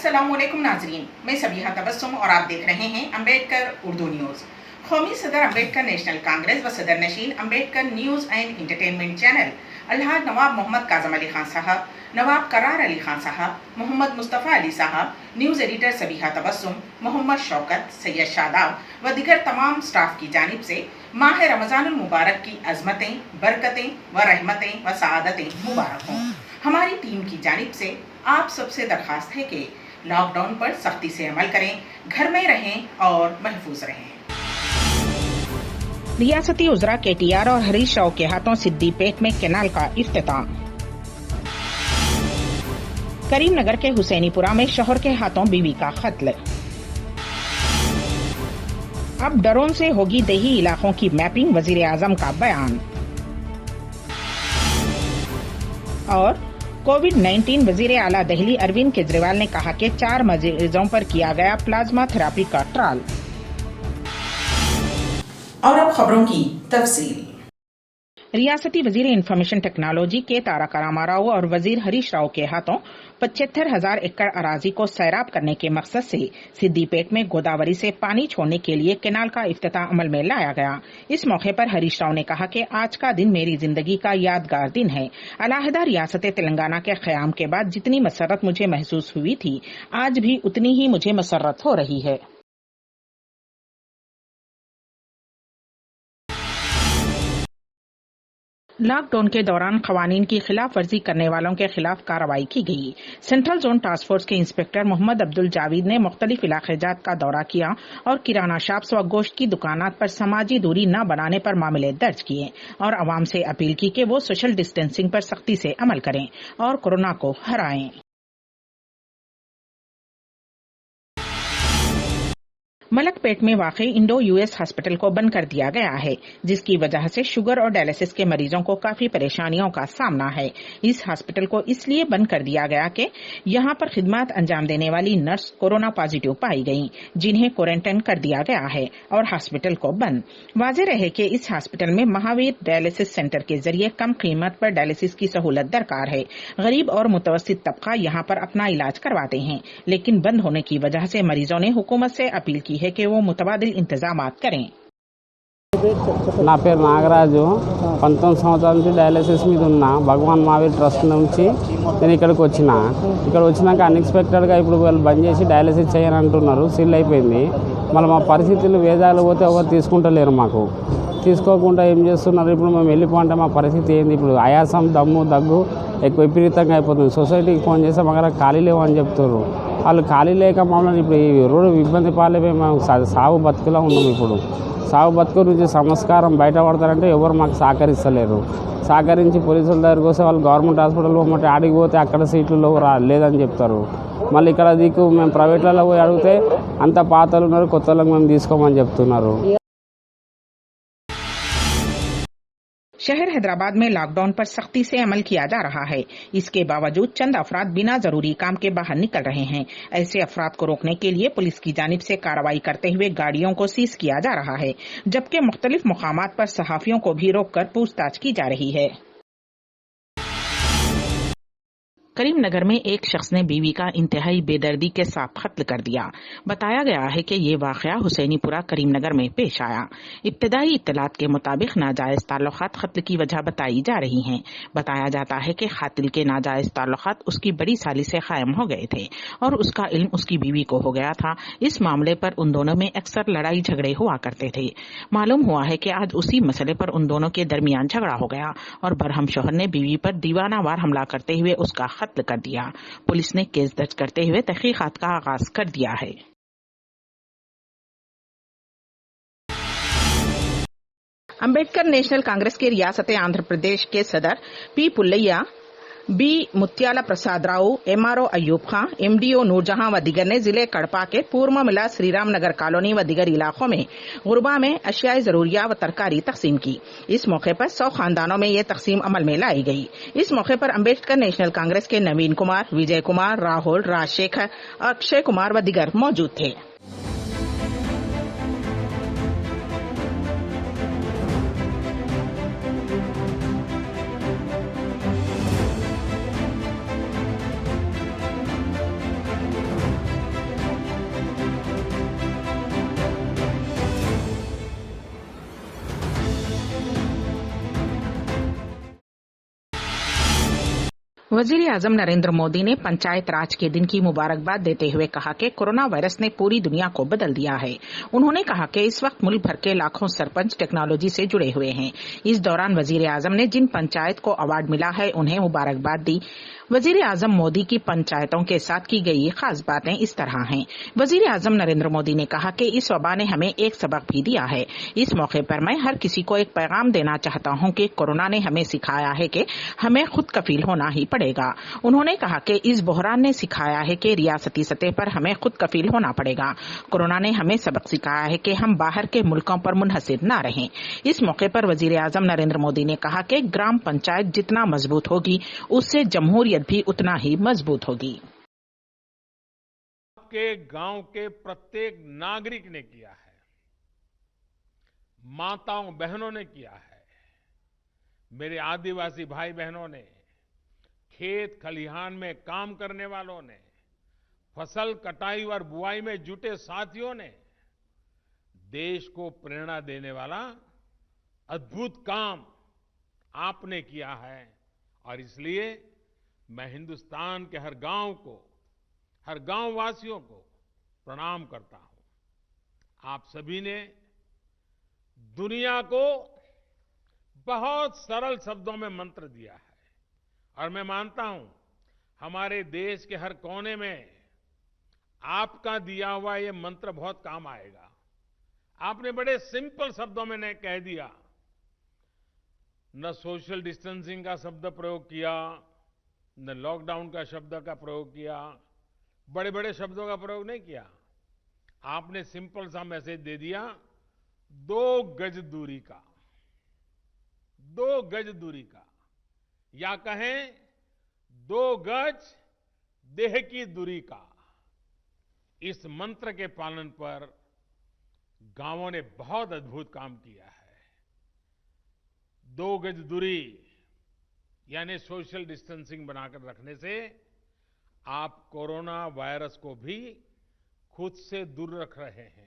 अस्सलाम वालेकुम नाजरीन, मैं सबीहा तबस्सुम और आप देख रहे हैं अम्बेडकर उर्दू न्यूज़। कौमी सदर अम्बेडकर नेशनल कांग्रेस व सदर नशीन Ambedkar news and entertainment channel अलहाज नवाब मोहम्मद काजम अली खान साहब, नवाब करार अली खान साहब, मोहम्मद मुस्तफ़ा अली साहब, न्यूज़ एडिटर सबीहा तबस्सुम, मोहम्मद शौकत, सैयद शादाब व दिगर तमाम स्टाफ की जानिब से माह रमज़ानुल मुबारक की अज़मतें, बरकतें व रहमतें व सआदतें मुबारक हों। हमारी टीम की जानिब से आप सबसे दरख्वास्त है कि लॉकडाउन पर सख्ती से अमल करें, घर में रहें और महफूज रहें। रियासती उज़रा KTR और हरीश राव के हाथों सिद्दीपेट में कैनाल का इफ्तिताह। करीमनगर के हुसैनीपुरा में शौहर के हाथों बीवी का कत्ल। अब ड्रोन से होगी देही इलाकों की मैपिंग, वजीर आजम का बयान। और कोविड-19 वजीर आला दिल्ली अरविंद केजरीवाल ने कहा कि 4 मरीजों पर किया गया प्लाज्मा थेरेपी का ट्रायल। और अब खबरों की तफसील। रियासती वजीर इंफॉर्मेशन टेक्नोलॉजी के तारक रामाराव और वजीर हरीश राव के हाथों 75,000 एकड़ अराजी को सैराब करने के मकसद से सिद्दीपेट में गोदावरी से पानी छोड़ने के लिए कैनाल का इफ्तिताह अमल में लाया गया। इस मौके पर हरीश राव ने कहा कि आज का दिन मेरी जिंदगी का यादगार दिन है। अलहदा रियासत तेलंगाना के क़याम के बाद जितनी मसरत मुझे महसूस हुई थी, आज भी उतनी ही मुझे मसरत हो रही है। लॉकडाउन के दौरान खवानीन की खिलाफ वर्जी करने वालों के खिलाफ कार्रवाई की गई। सेंट्रल जोन टास्क फोर्स के इंस्पेक्टर मोहम्मद अब्दुल जावेद ने मुख्तलिफ इलाके जात का दौरा किया और किराना शॉप्स व गोश्त की दुकानात पर समाजी दूरी न बनाने पर मामले दर्ज किए और अवाम से अपील की कि वो सोशल डिस्टेंसिंग पर सख्ती से अमल करें और कोरोना को हराएं। मलकपेट में वाक़ई इंडो US हॉस्पिटल को बंद कर दिया गया है, जिसकी वजह से शुगर और डायलिसिस के मरीजों को काफी परेशानियों का सामना है। इस हॉस्पिटल को इसलिए बंद कर दिया गया कि यहां पर खिदमत अंजाम देने वाली नर्स कोरोना पॉजिटिव पाई गईं, जिन्हें क्वारंटाइन कर दिया गया है और हॉस्पिटल को बंद। वाज़ेह रहे कि इस हॉस्पिटल में महावीर डायलिसिस सेंटर के जरिए कम कीमत पर डायलिसिस की सहूलत दरकार है। गरीब और मुतवस्सित तबका यहाँ पर अपना इलाज करवाते हैं, लेकिन बंद होने की वजह से मरीजों ने हुकूमत से अपील की है कि वो मुतबादिल इंतजामात करें। నా పేరు నాగరాజు, 19 సంవత్సరాల నుంచి డయాలసిస్ మీద ఉన్నా. భగవాన్ మావీర్ ట్రస్ట్ నుంచి నేను ఇక్కడికి వచ్చినాక అన్ఎక్స్పెక్టెడ్గా ఇప్పుడు వాళ్ళు బంద్ చేసి డయాలసిస్ చేయని అంటున్నారు. సీల్ అయిపోయింది. మళ్ళీ మా పరిస్థితులు వేదాలు పోతే ఎవరు తీసుకుంటలేరు. మాకు తీసుకోకుండా ఏం చేస్తున్నారు, ఇప్పుడు మేము వెళ్ళిపోంటే మా పరిస్థితి ఏంది? ఇప్పుడు ఆయాసం, దమ్ము, దగ్గు ఎక్కువ విపరీతంగా అయిపోతుంది. సొసైటీకి ఫోన్ చేస్తే మాకు ఖాళీ లేవు అని చెప్తున్నారు. వాళ్ళు ఖాళీ లేక మమ్మల్ని ఇప్పుడు ఈ రోడ్డు ఇబ్బంది పాలైపోయి మేము సాగు బతుకులా ఉన్నాం. ఇప్పుడు సాగు బతుకు నుంచి సంస్కారం బయటపడతారంటే ఎవరు మాకు సహకరిస్తలేరు. సహకరించి పోలీసుల దగ్గరికి వస్తే వాళ్ళు గవర్నమెంట్ హాస్పిటల్ పోమంటే ఆడికి పోతే అక్కడ సీట్లు లేదని చెప్తారు. మళ్ళీ ఇక్కడ దిక్కు మేము ప్రైవేట్లలో పోయి అడిగితే అంత పాతలు ఉన్నారు, కొత్త వాళ్ళకి మేము తీసుకోమని చెప్తున్నారు. शहर हैदराबाद में लॉकडाउन पर सख्ती से अमल किया जा रहा है। इसके बावजूद चंद अफराद बिना जरूरी काम के बाहर निकल रहे हैं। ऐसे अफराद को रोकने के लिए पुलिस की जानिब से कार्रवाई करते हुए गाड़ियों को सीज किया जा रहा है, जबकि मुख्तलिफ मुकामात पर सहाफियों को भी रोककर पूछताछ की जा रही है। करीमनगर में एक शख्स ने बीवी का इंतहाई बेदर्दी के साथ कत्ल कर दिया। बताया गया है कि ये वाक़या हुसैनीपुरा करीमनगर में पेश आया। इब्तदाई इत्तलात के मुताबिक नाजायज ताल्लुकात कत्ल की वजह बताई जा रही हैं। बताया जाता है कि कातिल के नाजायज ताल्लुकात उसकी बड़ी साली से कायम हो गए थे और उसका इल्म उसकी बीवी को हो गया था। इस मामले पर उन दोनों में अक्सर लड़ाई झगड़े हुआ करते थे। मालूम हुआ है कि आज उसी मसले पर उन दोनों के दरमियान झगड़ा हो गया और बरहम शौहर ने बीवी पर दीवानावार हमला करते हुए उसका कत्ल कर दिया। पुलिस ने केस दर्ज करते हुए तहकीकात का आगाज कर दिया है। अम्बेडकर नेशनल कांग्रेस के रियासत आंध्र प्रदेश के सदर P. पुल्लैया, B. Mutyala Prasad Rao, MRO Ayub खां, MDO नूरजहां व दिगर ने जिले कड़पा के पूर्व मिला श्रीराम नगर कॉलोनी व दिगर इलाकों में गुरबा में अशियाई जरूरिया व तरकारी तकसीम की। इस मौके पर 100 खानदानों में ये तकसीम अमल में लाई गई। इस मौके पर अम्बेडकर नेशनल कांग्रेस के नवीन कुमार, विजय कुमार, राहुल, राजशेखर, अक्षय कुमार व दिगर मौजूद थे। वजीर आजम नरेंद्र मोदी ने पंचायत राज के दिन की मुबारकबाद देते हुए कहा कि कोरोना वायरस ने पूरी दुनिया को बदल दिया है। उन्होंने कहा कि इस वक्त मुल्क भर के लाखों सरपंच टेक्नोलॉजी से जुड़े हुए हैं। इस दौरान वजीर आजम ने जिन पंचायत को अवार्ड मिला है उन्हें मुबारकबाद दी। वजीर आजम मोदी की पंचायतों के साथ की गई खास बातें इस तरह हैं। वजीर आजम नरेंद्र मोदी ने कहा कि इस वबा ने हमें एक सबक भी दिया है। इस मौके पर मैं हर किसी को एक पैगाम देना चाहता हूं कि कोरोना ने हमें सिखाया है कि हमें खुद कफील होना ही पड़ेगा। उन्होंने कहा कि इस बहरान ने सिखाया है कि रियासती सतह पर हमें खुद कफील होना पड़ेगा। कोरोना ने हमें सबक सिखाया है कि हम बाहर के मुल्कों पर मुनहसिर न रहें। इस मौके पर वजीर आजम नरेंद्र मोदी ने कहा कि ग्राम पंचायत जितना मजबूत होगी उससे जमहूरियत भी उतना ही मजबूत होगी। आपके गांव के प्रत्येक नागरिक ने किया है, माताओं बहनों ने किया है, मेरे आदिवासी भाई बहनों ने, खेत खलिहान में काम करने वालों ने, फसल कटाई और बुआई में जुटे साथियों ने देश को प्रेरणा देने वाला अद्भुत काम आपने किया है। और इसलिए मैं हिंदुस्तान के हर गांव को, हर गांव वासियों को प्रणाम करता हूं। आप सभी ने दुनिया को बहुत सरल शब्दों में मंत्र दिया है और मैं मानता हूं हमारे देश के हर कोने में आपका दिया हुआ ये मंत्र बहुत काम आएगा। आपने बड़े सिंपल शब्दों में ने कह दिया, न सोशल डिस्टेंसिंग का शब्द प्रयोग किया, न लॉकडाउन का शब्द का प्रयोग किया, बड़े बड़े शब्दों का प्रयोग नहीं किया। आपने सिंपल सा मैसेज दे दिया, 2 गज दूरी का, 2 गज दूरी का, या कहें 2 गज देह की दूरी का। इस मंत्र के पालन पर गांवों ने बहुत अद्भुत काम किया है। 2 गज दूरी यानी सोशल डिस्टेंसिंग बनाकर रखने से आप कोरोना वायरस को भी खुद से दूर रख रहे हैं।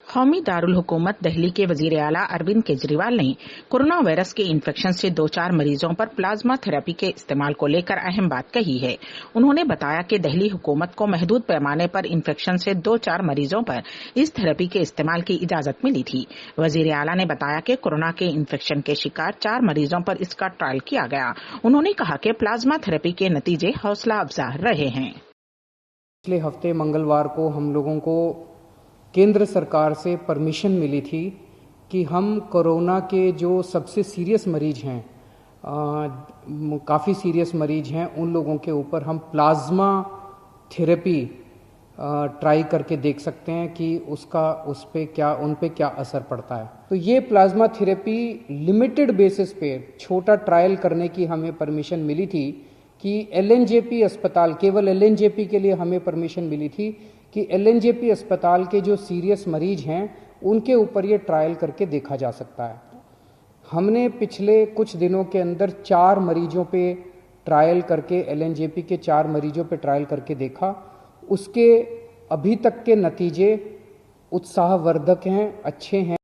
कौमी दारुल हुकूमत दिल्ली के वजीर आला अरविंद केजरीवाल ने कोरोना वायरस के इन्फेक्शन से 2-4 मरीजों पर प्लाज्मा थेरेपी के इस्तेमाल को लेकर अहम बात कही है। उन्होंने बताया कि दिल्ली हुकूमत को महदूद पैमाने पर इन्फेक्शन से 2-4 मरीजों पर इस थेरेपी के इस्तेमाल की इजाजत मिली थी। वजीर आला ने बताया कि कोरोना के इन्फेक्शन के शिकार 4 मरीजों पर इसका ट्रायल किया गया। उन्होंने कहा कि प्लाज्मा थेरेपी के नतीजे हौसला अफजा रहे हैं। पिछले हफ्ते मंगलवार को हम लोगों को केंद्र सरकार से परमिशन मिली थी कि हम कोरोना के जो सबसे सीरियस मरीज हैं, काफ़ी सीरियस मरीज हैं, उन लोगों के ऊपर हम प्लाज्मा थेरेपी ट्राई करके देख सकते हैं कि उन पे क्या असर पड़ता है। तो ये प्लाज्मा थेरेपी लिमिटेड बेसिस पे छोटा ट्रायल करने की हमें परमिशन मिली थी कि एलएनजेपी अस्पताल, केवल एलएनजेपी के लिए हमें परमिशन मिली थी कि एलएनजेपी अस्पताल के जो सीरियस मरीज हैं उनके ऊपर ये ट्रायल करके देखा जा सकता है। हमने पिछले कुछ दिनों के अंदर 4 मरीजों पे ट्रायल करके, एलएनजेपी के 4 मरीजों पे ट्रायल करके देखा। उसके अभी तक के नतीजे उत्साहवर्धक हैं, अच्छे हैं।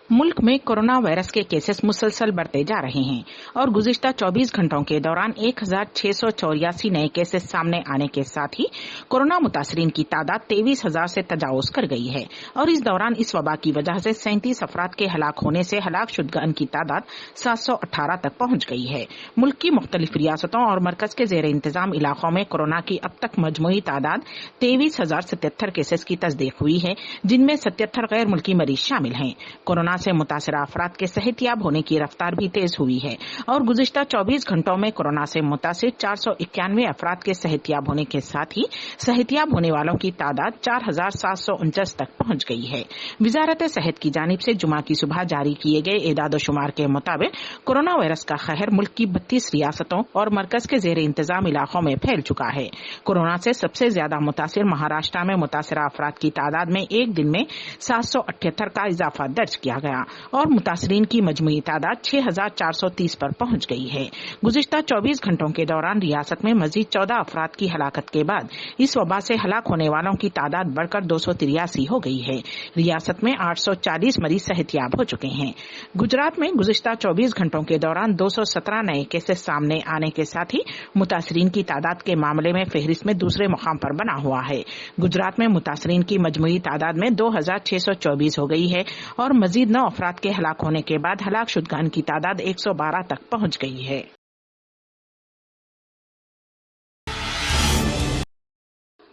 मुल्क में कोरोना वायरस के केसेस मुसलसल बढ़ते जा रहे हैं और गुज़िश्ता 24 घंटों के दौरान 1684 नए केसेस सामने आने के साथ ही कोरोना मुतासरीन की तादाद 23,000 से तजावुज कर गई है। और इस दौरान इस वबा की वजह से 37 अफराद के हलाक होने से हलाक शुदगान की तादाद 718 तक पहुंच गई है। मुल्क की मुख्तलिफ रियासतों और मरकज के जेर इंतजाम इलाकों में कोरोना की अब तक मजमूई तादाद 23,077 केसेस की तस्दीक हुई है, जिनमें 77 गैर मुल्की मरीज शामिल हैं। कोरोना से मुतासरा अफराद के सेहतियाब होने की रफ्तार भी तेज हुई है और गुज़िश्ता 24 घंटों में कोरोना से मुतासिर 491 अफराद के सेहतियाब होने के साथ ही सेहतियाब होने वालों की तादाद 4,749 तक पहुंच गई है। वजारत सेहत की जानिब से जुमा की सुबह जारी किए गए एदाद शुमार के मुताबिक कोरोना वायरस का कहर मुल्क की 32 रियासतों और मरकज के जेर इंतजाम इलाकों में फैल चुका है। कोरोना से सबसे ज्यादा मुतासिर महाराष्ट्र में मुतासरा अफराद की तादाद में एक दिन में 778 का इजाफा दर्ज किया गया। اور متاثرین کی مجموعی تعداد 6,430 پر پہنچ گئی ہے۔ گزشتہ 24 گھنٹوں کے دوران ریاست میں مزید 14 افراد کی ہلاکت کے بعد اس وبا سے ہلاک ہونے والوں کی تعداد بڑھ کر 283 ہو گئی ہے۔ ریاست میں 840 مریض صحت یاب ہو چکے ہیں۔ گجرات میں گزشتہ 24 گھنٹوں کے دوران 217 نئے کیسز سامنے آنے کے ساتھ ہی متاثرین کی تعداد کے معاملے میں فہرست میں دوسرے مقام پر بنا ہوا ہے۔ گجرات میں متاثرین کی مجموعی تعداد میں 2,624 ہو گئی ہے اور مزید 9 افراد کے ہلاک ہونے کے بعد ہلاک شدگان کی تعداد 112 تک پہنچ گئی ہے۔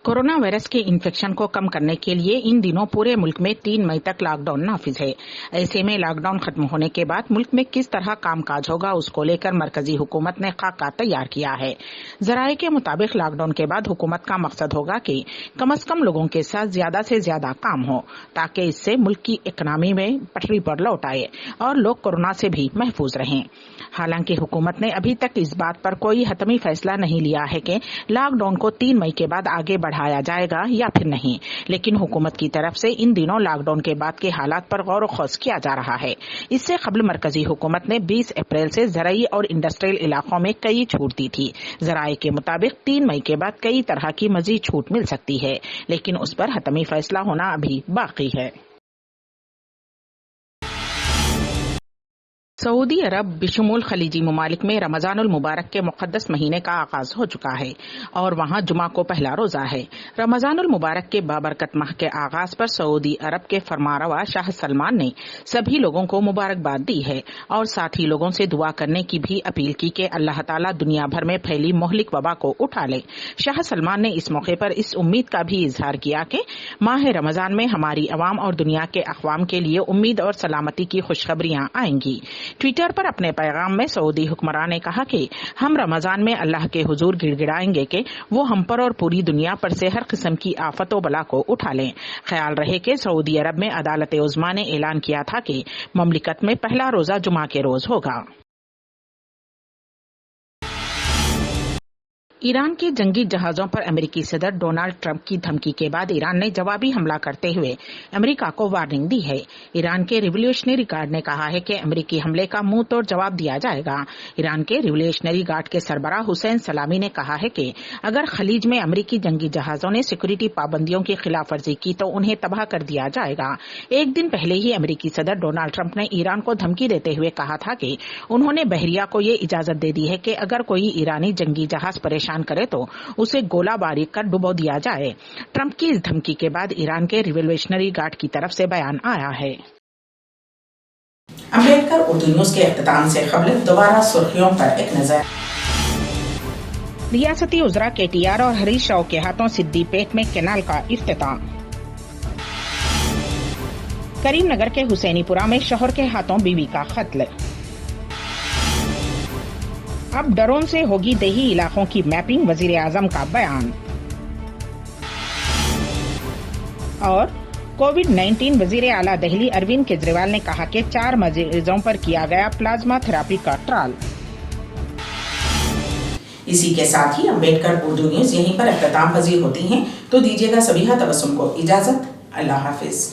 کورونا وائرس کے انفیکشن کو کم کرنے کے لیے ان دنوں پورے ملک میں 3 مئی تک لاک ڈاؤن نافذ ہے۔ ایسے میں لاک ڈاؤن ختم ہونے کے بعد ملک میں کس طرح کام کاج ہوگا اس کو لے کر مرکزی حکومت نے خاکہ تیار کیا ہے۔ ذرائع کے مطابق لاک ڈاؤن کے بعد حکومت کا مقصد ہوگا کہ کم از کم لوگوں کے ساتھ زیادہ سے زیادہ کام ہو تاکہ اس سے ملک کی اکنامی میں پٹری پر لوٹ آئے اور لوگ کورونا سے بھی محفوظ رہیں۔ حالانکہ حکومت نے ابھی تک اس بات پر کوئی حتمی فیصلہ نہیں لیا ہے کہ لاک ڈاؤن کو 3 مئی کے بعد آگے بڑھایا جائے گا یا پھر نہیں، لیکن حکومت کی طرف سے ان دنوں لاک ڈاؤن کے بعد کے حالات پر غور و خوض کیا جا رہا ہے۔ اس سے قبل مرکزی حکومت نے 20 اپریل سے زرعی اور انڈسٹریل علاقوں میں کئی چھوٹ دی تھی۔ ذرائع کے مطابق 3 مئی کے بعد کئی طرح کی مزید چھوٹ مل سکتی ہے، لیکن اس پر حتمی فیصلہ ہونا ابھی باقی ہے۔ سعودی عرب بشمول خلیجی ممالک میں رمضان المبارک کے مقدس مہینے کا آغاز ہو چکا ہے اور وہاں جمعہ کو پہلا روزہ ہے۔ رمضان المبارک کے بابرکت ماہ کے آغاز پر سعودی عرب کے فرمانروا شاہ سلمان نے سبھی لوگوں کو مبارکباد دی ہے اور ساتھ ہی لوگوں سے دعا کرنے کی بھی اپیل کی کہ اللہ تعالیٰ دنیا بھر میں پھیلی مہلک وبا کو اٹھا لے۔ شاہ سلمان نے اس موقع پر اس امید کا بھی اظہار کیا کہ ماہ رمضان میں ہماری عوام اور دنیا کے اقوام کے لیے امید اور سلامتی کی خوشخبریاں آئیں گی۔ ٹویٹر پر اپنے پیغام میں سعودی حکمراں نے کہا کہ ہم رمضان میں اللہ کے حضور گڑ گڑائیں گے کہ وہ ہم پر اور پوری دنیا پر سے ہر قسم کی آفت و بلا کو اٹھا لیں۔ خیال رہے کہ سعودی عرب میں عدالت عظمیٰ نے اعلان کیا تھا کہ مملکت میں پہلا روزہ جمعہ کے روز ہوگا۔ ایران کے جنگی جہازوں پر امریکی صدر ڈونلڈ ٹرمپ کی دھمکی کے بعد ایران نے جوابی حملہ کرتے ہوئے امریکہ کو وارننگ دی ہے۔ ایران کے ریولیوشنری گارڈ نے کہا ہے کہ امریکی حملے کا منہ توڑ جواب دیا جائے گا۔ ایران کے ریولیوشنری گارڈ کے سربراہ حسین سلامی نے کہا ہے کہ اگر خلیج میں امریکی جنگی جہازوں نے سیکورٹی پابندیوں کی خلاف ورزی کی تو انہیں تباہ کر دیا جائے گا۔ ایک دن پہلے ہی امریکی صدر ڈونلڈ ٹرمپ نے ایران کو دھمکی دیتے ہوئے کہا تھا کہ انہوں نے بحریہ کو یہ اجازت دے دی ہے کہ اگر کوئی ایرانی جنگی جہاز پریشان کرے تو اسے گولہ باری کر ڈبو دیا جائے۔ ٹرمپ کی اس دھمکی کے بعد ایران کے ریولیوشنری گارڈ کی طرف سے بیان آیا ہے۔ امبیڈکر اردو نیوز کے اختتام سے قبل دوبارہ سرخیوں پر ایک نظر۔ ریاستی وزراء KTR اور ہریش راؤ کے ہاتھوں سدی پیٹ میں کینال کا افتتاح۔ کریم نگر کے حسینی پورہ میں شوہر کے ہاتھوں بیوی کا قتل۔ اب ڈرون سے ہوگی دیہی علاقوں کی میپنگ، وزیر اعظم کا بیان۔ اور کووڈ-19 وزیر اعلیٰ دہلی اروند کیجریوال نے کہا کہ 4 مریضوں پر کیا گیا پلازما تھراپی کا ٹرائل۔ اسی کے ساتھ ہی امبیڈکر اردو نیوز یہیں پر اختتام پذیر ہوتی ہیں، تو دیجیے گا سبیحہ تبسم کو اجازت۔ اللہ حافظ۔